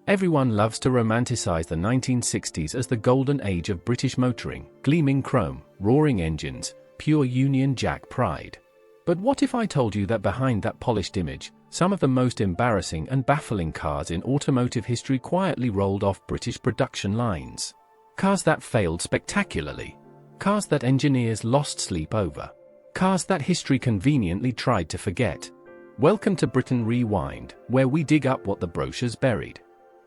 Everyone loves to romanticize the 1960s as the golden age of British motoring, gleaming chrome, roaring engines, pure Union Jack pride. But what if I told you that behind that polished image, some of the most embarrassing and baffling cars in automotive history quietly rolled off British production lines? Cars that failed spectacularly. Cars that engineers lost sleep over. Cars that history conveniently tried to forget. Welcome to Britain Rewind, where we dig up what the brochures buried.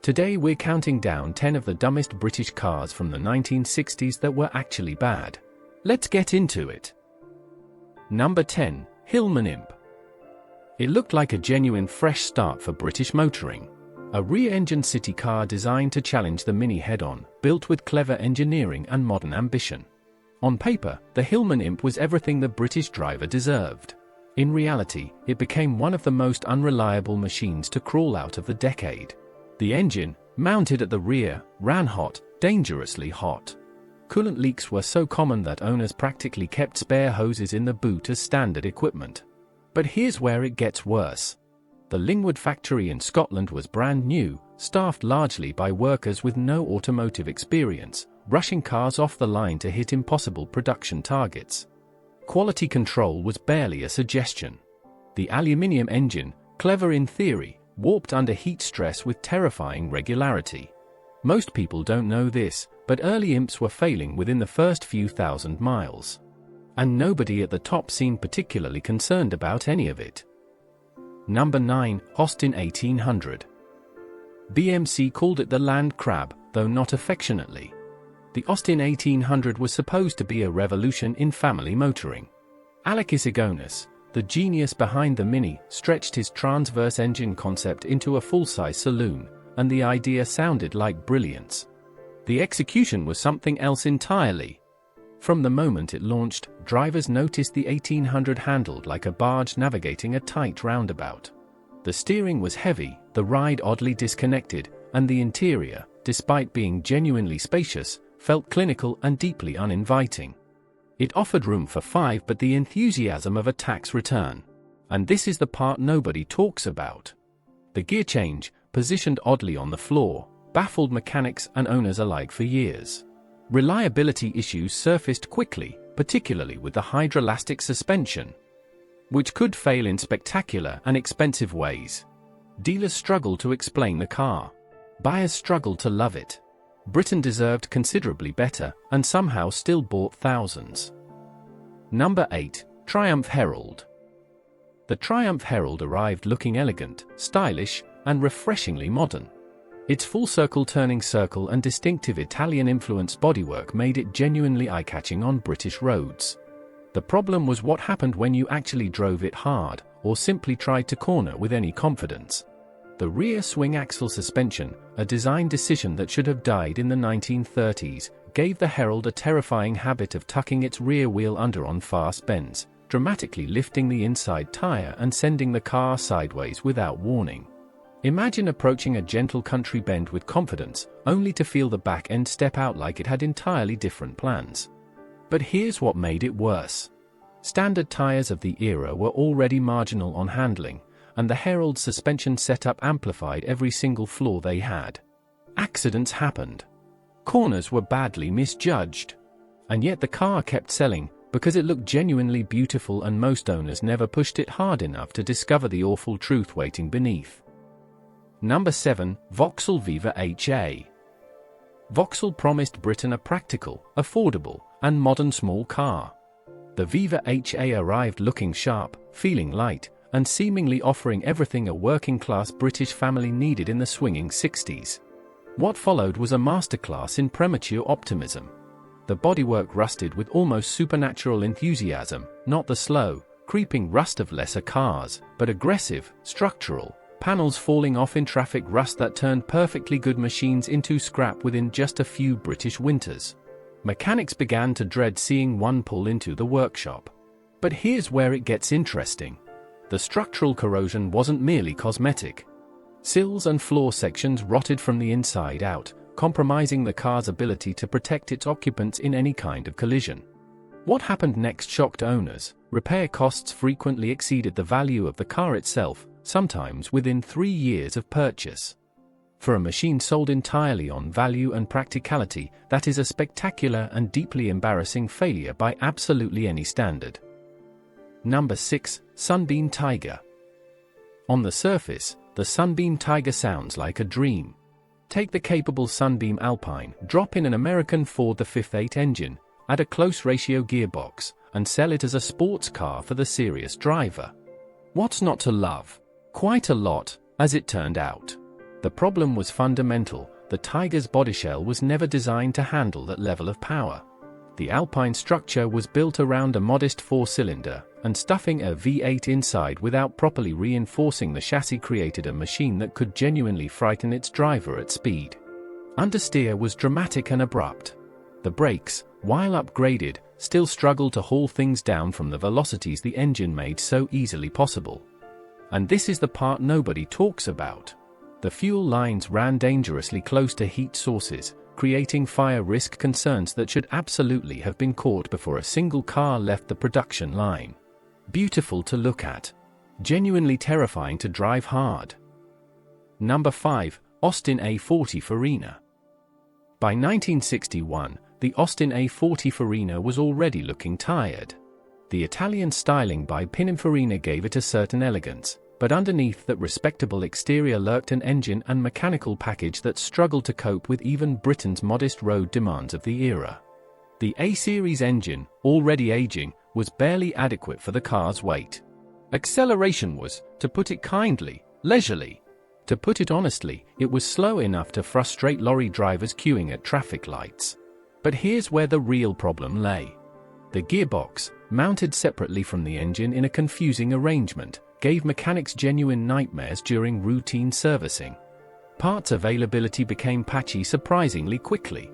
Today we're counting down 10 of the dumbest British cars from the 1960s that were actually bad. Let's get into it. Number 10. Hillman Imp. It looked like a genuine fresh start for British motoring. A rear-engine city car designed to challenge the Mini head-on, built with clever engineering and modern ambition. On paper, the Hillman Imp was everything the British driver deserved. In reality, it became one of the most unreliable machines to crawl out of the decade. The engine, mounted at the rear, ran hot, dangerously hot. Coolant leaks were so common that owners practically kept spare hoses in the boot as standard equipment. But here's where it gets worse. The Lingwood factory in Scotland was brand new, staffed largely by workers with no automotive experience, rushing cars off the line to hit impossible production targets. Quality control was barely a suggestion. The aluminium engine, clever in theory, warped under heat stress with terrifying regularity. Most people don't know this, but early Imps were failing within the first few thousand miles. And nobody at the top seemed particularly concerned about any of it. Number 9. Austin 1800. BMC called it the land crab, though not affectionately. The Austin 1800 was supposed to be a revolution in family motoring. Alec Isigonis, the genius behind the Mini, stretched his transverse engine concept into a full-size saloon, and the idea sounded like brilliance. The execution was something else entirely. From the moment it launched, drivers noticed the 1800 handled like a barge navigating a tight roundabout. The steering was heavy, the ride oddly disconnected, and the interior, despite being genuinely spacious, felt clinical and deeply uninviting. It offered room for 5, but the enthusiasm of a tax return. And this is the part nobody talks about. The gear change, positioned oddly on the floor, baffled mechanics and owners alike for years. Reliability issues surfaced quickly, particularly with the hydroelastic suspension, which could fail in spectacular and expensive ways. Dealers struggled to explain the car. Buyers struggled to love it. Britain deserved considerably better, and somehow still bought thousands. Number 8. Triumph Herald. The Triumph Herald arrived looking elegant, stylish, and refreshingly modern. Its full-circle turning circle and distinctive Italian-influenced bodywork made it genuinely eye-catching on British roads. The problem was what happened when you actually drove it hard, or simply tried to corner with any confidence. The rear swing axle suspension, a design decision that should have died in the 1930s, gave the Herald a terrifying habit of tucking its rear wheel under on fast bends, dramatically lifting the inside tire and sending the car sideways without warning. Imagine approaching a gentle country bend with confidence, only to feel the back end step out like it had entirely different plans. But here's what made it worse. Standard tires of the era were already marginal on handling, and the Herald's suspension setup amplified every single flaw they had. Accidents happened. Corners were badly misjudged. And yet the car kept selling, because it looked genuinely beautiful, and most owners never pushed it hard enough to discover the awful truth waiting beneath. Number 7. Vauxhall Viva HA. Vauxhall promised Britain a practical, affordable, and modern small car. The Viva HA arrived looking sharp, feeling light, and seemingly offering everything a working-class British family needed in the swinging 60s. What followed was a masterclass in premature optimism. The bodywork rusted with almost supernatural enthusiasm, not the slow, creeping rust of lesser cars, but aggressive, structural, panels falling off in traffic rust that turned perfectly good machines into scrap within just a few British winters. Mechanics began to dread seeing one pull into the workshop. But here's where it gets interesting. The structural corrosion wasn't merely cosmetic. Sills and floor sections rotted from the inside out, compromising the car's ability to protect its occupants in any kind of collision. What happened next shocked owners. Repair costs frequently exceeded the value of the car itself, sometimes within 3 years of purchase. For a machine sold entirely on value and practicality, that is a spectacular and deeply embarrassing failure by absolutely any standard. Number 6. Sunbeam Tiger. On the surface, the Sunbeam Tiger sounds like a dream. Take the capable Sunbeam Alpine, drop in an American Ford the 5.8 engine, add a close ratio gearbox, and sell it as a sports car for the serious driver. What's not to love? Quite a lot, as it turned out. The problem was fundamental. The Tiger's bodyshell was never designed to handle that level of power. The Alpine structure was built around a modest 4-cylinder, and stuffing a V8 inside without properly reinforcing the chassis created a machine that could genuinely frighten its driver at speed. Understeer was dramatic and abrupt. The brakes, while upgraded, still struggled to haul things down from the velocities the engine made so easily possible. And this is the part nobody talks about. The fuel lines ran dangerously close to heat sources, creating fire risk concerns that should absolutely have been caught before a single car left the production line. Beautiful to look at. Genuinely terrifying to drive hard. Number 5. Austin A40 Fina. By 1961, the Austin A40 Fina was already looking tired. The Italian styling by Pininfarina gave it a certain elegance, but underneath that respectable exterior lurked an engine and mechanical package that struggled to cope with even Britain's modest road demands of the era. The A-Series engine, already aging, was barely adequate for the car's weight. Acceleration was, to put it kindly, leisurely. To put it honestly, it was slow enough to frustrate lorry drivers queuing at traffic lights. But here's where the real problem lay. The gearbox, mounted separately from the engine in a confusing arrangement, gave mechanics genuine nightmares during routine servicing. Parts availability became patchy surprisingly quickly.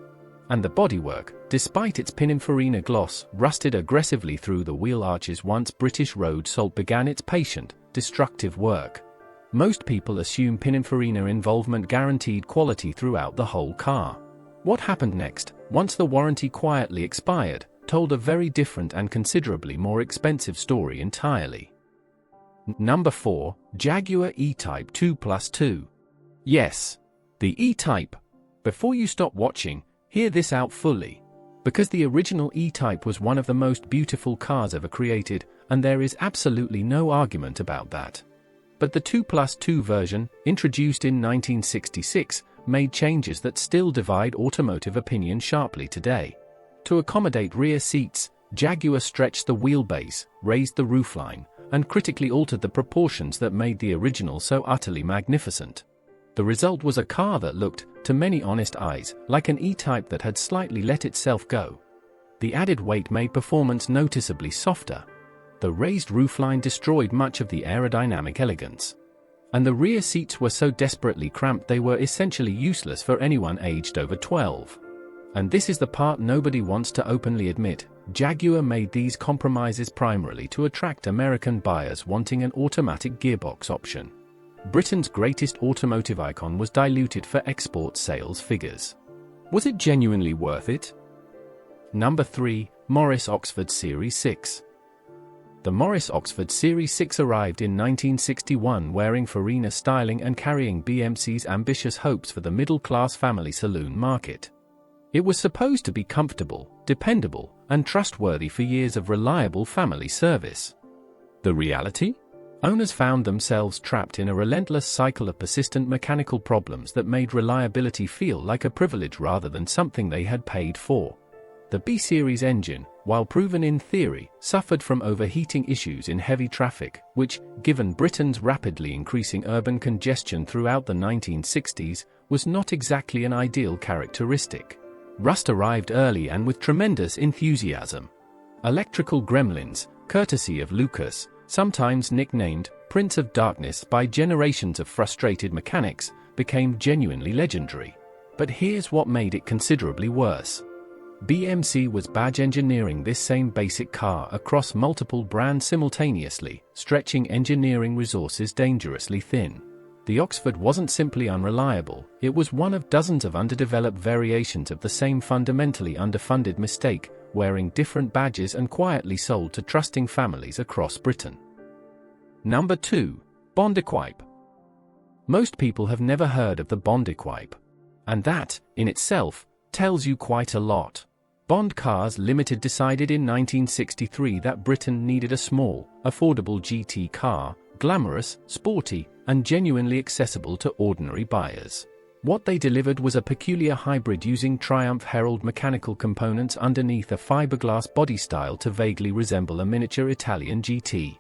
And the bodywork, despite its Pininfarina gloss, rusted aggressively through the wheel arches once British road salt began its patient, destructive work. Most people assume Pininfarina involvement guaranteed quality throughout the whole car. What happened next, once the warranty quietly expired, told a very different and considerably more expensive story entirely. Number 4. Jaguar EType 2+2. Yes, the EType. Before you stop watching, hear this out fully. Because the original EType was one of the most beautiful cars ever created, and there is absolutely no argument about that. But the 2+2 version, introduced in 1966, made changes that still divide automotive opinion sharply today. To accommodate rear seats, Jaguar stretched the wheelbase, raised the roofline, and critically altered the proportions that made the original so utterly magnificent. The result was a car that looked, to many honest eyes, like an E-Type that had slightly let itself go. The added weight made performance noticeably softer. The raised roofline destroyed much of the aerodynamic elegance. And the rear seats were so desperately cramped they were essentially useless for anyone aged over 12. And this is the part nobody wants to openly admit. Jaguar made these compromises primarily to attract American buyers wanting an automatic gearbox option. Britain's greatest automotive icon was diluted for export sales figures. Was it genuinely worth it? Number 3. Morris Oxford Series 6. The Morris Oxford Series 6 arrived in 1961 wearing Farina styling and carrying BMC's ambitious hopes for the middle-class family saloon market. It was supposed to be comfortable, dependable, and trustworthy for years of reliable family service. The reality? Owners found themselves trapped in a relentless cycle of persistent mechanical problems that made reliability feel like a privilege rather than something they had paid for. The B-Series engine, while proven in theory, suffered from overheating issues in heavy traffic, which, given Britain's rapidly increasing urban congestion throughout the 1960s, was not exactly an ideal characteristic. Rust arrived early and with tremendous enthusiasm. Electrical gremlins, courtesy of Lucas, sometimes nicknamed Prince of Darkness by generations of frustrated mechanics, became genuinely legendary. But here's what made it considerably worse. BMC was badge engineering this same basic car across multiple brands simultaneously, stretching engineering resources dangerously thin. The Oxford wasn't simply unreliable, it was one of dozens of underdeveloped variations of the same fundamentally underfunded mistake, wearing different badges and quietly sold to trusting families across Britain. Number 2. Bondiquipe. Most people have never heard of the Bondiquipe. And that, in itself, tells you quite a lot. Bond Cars Limited decided in 1963 that Britain needed a small, affordable GT car, glamorous, sporty, and genuinely accessible to ordinary buyers. What they delivered was a peculiar hybrid using Triumph Herald mechanical components underneath a fiberglass body style to vaguely resemble a miniature Italian GT.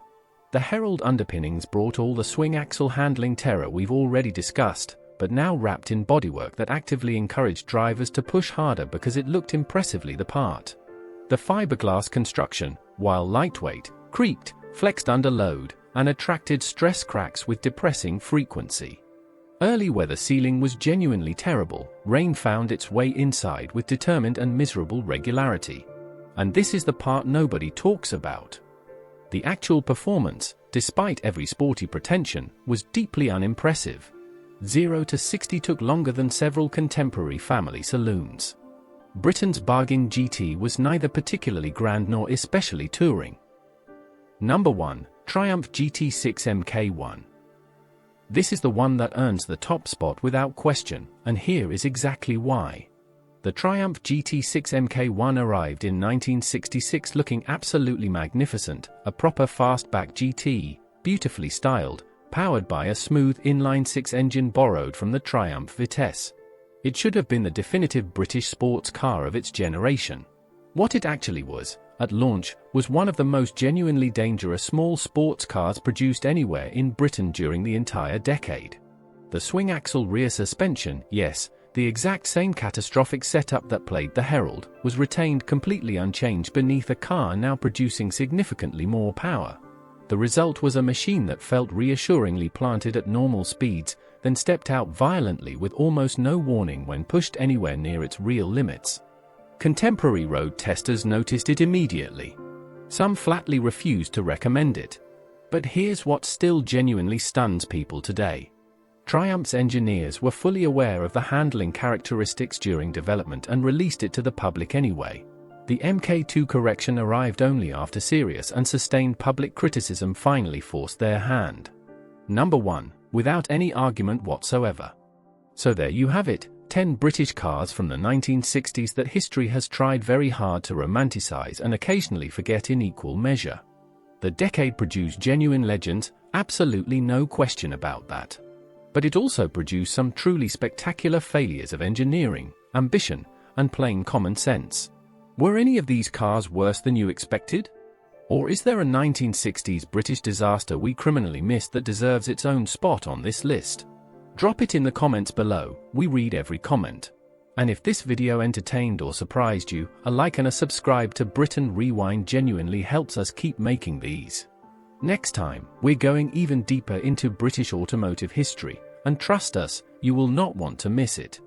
The Herald underpinnings brought all the swing axle handling terror we've already discussed, but now wrapped in bodywork that actively encouraged drivers to push harder because it looked impressively the part. The fiberglass construction, while lightweight, creaked, flexed under load, and attracted stress cracks with depressing frequency. Early weather sealing was genuinely terrible. Rain found its way inside with determined and miserable regularity. And this is the part nobody talks about. The actual performance, despite every sporty pretension, was deeply unimpressive. 0 to 60 took longer than several contemporary family saloons. Britain's bargain GT was neither particularly grand nor especially touring. Number 1. Triumph GT6 Mk1. This is the one that earns the top spot without question, and here is exactly why. The Triumph GT6 Mk1 arrived in 1966 looking absolutely magnificent, a proper fastback GT, beautifully styled, powered by a smooth inline-six engine borrowed from the Triumph Vitesse. It should have been the definitive British sports car of its generation. What it actually was, at launch, was one of the most genuinely dangerous small sports cars produced anywhere in Britain during the entire decade. The swing-axle rear suspension, yes, the exact same catastrophic setup that plagued the Herald, was retained completely unchanged beneath a car now producing significantly more power. The result was a machine that felt reassuringly planted at normal speeds, then stepped out violently with almost no warning when pushed anywhere near its real limits. Contemporary road testers noticed it immediately. Some flatly refused to recommend it. But here's what still genuinely stuns people today. Triumph's engineers were fully aware of the handling characteristics during development and released it to the public anyway. The Mk2 correction arrived only after serious and sustained public criticism finally forced their hand. Number 1, without any argument whatsoever. So there you have it, 10 British cars from the 1960s that history has tried very hard to romanticize and occasionally forget in equal measure. The decade produced genuine legends, absolutely no question about that. But it also produced some truly spectacular failures of engineering, ambition, and plain common sense. Were any of these cars worse than you expected? Or is there a 1960s British disaster we criminally missed that deserves its own spot on this list? Drop it in the comments below, we read every comment. And if this video entertained or surprised you, a like and a subscribe to Britain Rewind genuinely helps us keep making these. Next time, we're going even deeper into British automotive history, and trust us, you will not want to miss it.